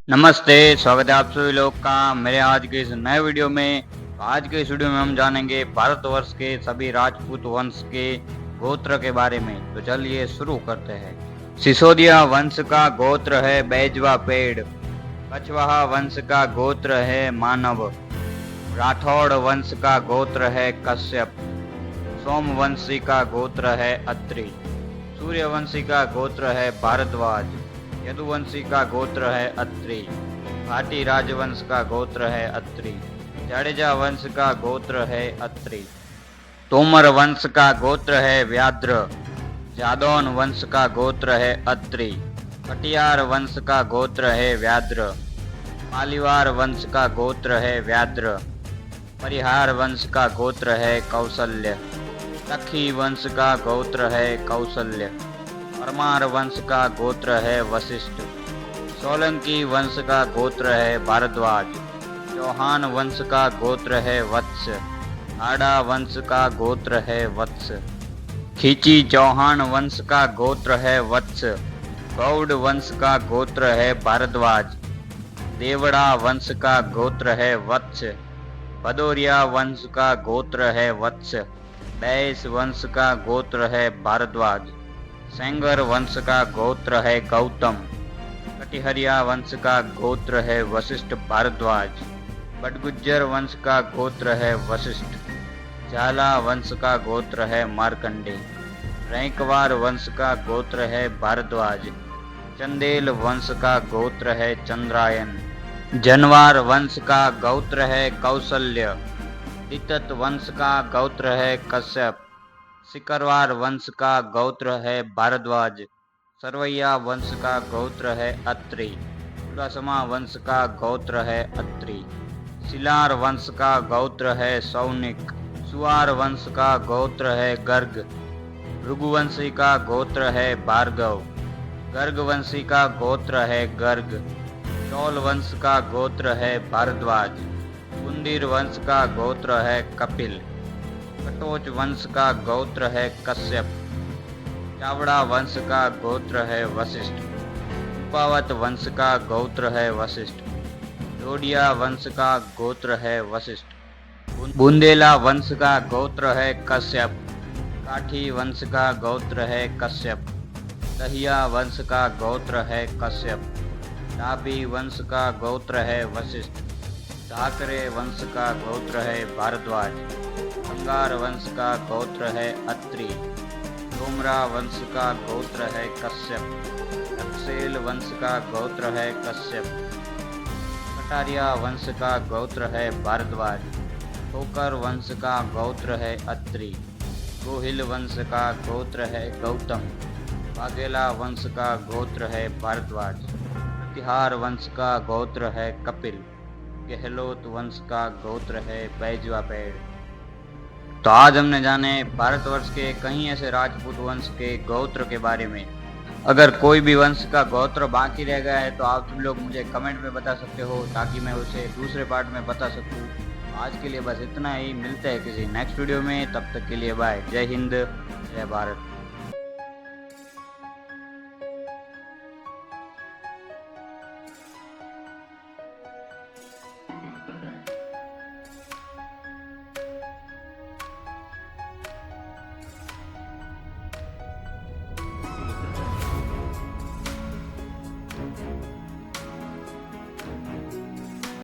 नमस्ते, स्वागत है आप सभी लोग का मेरे आज के इस नए वीडियो में। आज के इस वीडियो में हम जानेंगे भारतवर्ष के सभी राजपूत वंश के गोत्र के बारे में। तो चलिए शुरू करते हैं। सिसोदिया वंश का गोत्र है बैजवा पेड़। कछवाहा वंश का गोत्र है मानव। राठौड़ वंश का गोत्र है कश्यप। सोमवंशी का गोत्र है अत्रि। सूर्यवंशी का गोत्र है भारद्वाज। यदुवंशी का गोत्र है अत्रि। भाटी राजवंश का गोत्र है अत्रि। जाडेजा वंश का गोत्र है अत्रि। तोमर वंश का गोत्र है व्याघ्र। जादौन वंश का गोत्र है अत्रि। कटियार वंश का गोत्र है व्याघ्र। मालीवार वंश का गोत्र है व्याघ्र। परिहार वंश का गोत्र है कौशल्य। सखी वंश का गोत्र है कौशल्य। परमार वंश का गोत्र है वशिष्ठ। सोलंकी वंश का गोत्र है भारद्वाज। चौहान वंश का गोत्र है वत्स। हाड़ा वंश का गोत्र है वत्स। खींची चौहान वंश का गोत्र है वत्स। गौड़ वंश का गोत्र है भारद्वाज। देवड़ा वंश का गोत्र है वत्स। भदौरिया वंश का गोत्र है वत्स। बैस वंश का गोत्र है भारद्वाज। सेंगर वंश का गोत्र है गौतम। कटिहरिया वंश का गोत्र है वशिष्ठ भारद्वाज। बडगुज्जर वंश का गोत्र है वशिष्ठ। झाला वंश का गोत्र है मार्कंडे। रैंकवार वंश का गोत्र है भारद्वाज। चंदेल वंश का गोत्र है चंद्रायन। जनवार वंश का गोत्र है कौशल्य। दित्त वंश का गोत्र है कश्यप। सिकरवार वंश का गोत्र है भारद्वाज। सरवैया वंश का गोत्र है अत्रि। चुड़ासमा वंश का गोत्र है अत्रि। सिलार वंश का गोत्र है सौनिक। सुआर वंश का गोत्र है गर्ग। भृगुवंशी का गोत्र है भार्गव। गर्गवंशी का गोत्र है गर्ग। चौल वंश का गोत्र है भारद्वाज। कुंदीर वंश का गोत्र है कपिल। कटोच वंश का गोत्र है कश्यप। चावड़ा वंश का गोत्र है वशिष्ठ। रूपावत वंश का गोत्र है वशिष्ठ। जोडिया वंश का गोत्र है वशिष्ठ। बुंदेला वंश का गोत्र है कश्यप। काठी वंश का गोत्र है कश्यप। दहिया वंश का गोत्र है कश्यप। डाबी वंश का गोत्र है वशिष्ठ। धाकरे वंश का गोत्र है भारद्वाज। अंगार वंश का गोत्र है अत्रि। तोमरा वंश का गोत्र है कश्यप। रक्सेल वंश का गोत्र है कश्यप। कटारिया वंश का गोत्र है भारद्वाज। ठोकर वंश का गोत्र है अत्रि। गोहिल वंश का गोत्र है गौतम। वाघेला वंश का गोत्र है भारद्वाज। प्रतिहार वंश का गोत्र है कपिल। गहलोत वंश का गोत्र है बैजवा पेड़। तो आज हमने जाने भारतवर्ष के कई ऐसे राजपूत वंश के गोत्र के बारे में। अगर कोई भी वंश का गोत्र बाकी रह गया है तो आप सब लोग मुझे कमेंट में बता सकते हो, ताकि मैं उसे दूसरे पार्ट में बता सकूं। आज के लिए बस इतना ही। मिलते हैं किसी नेक्स्ट वीडियो में, तब तक के लिए बाय। जय हिंद, जय भारत।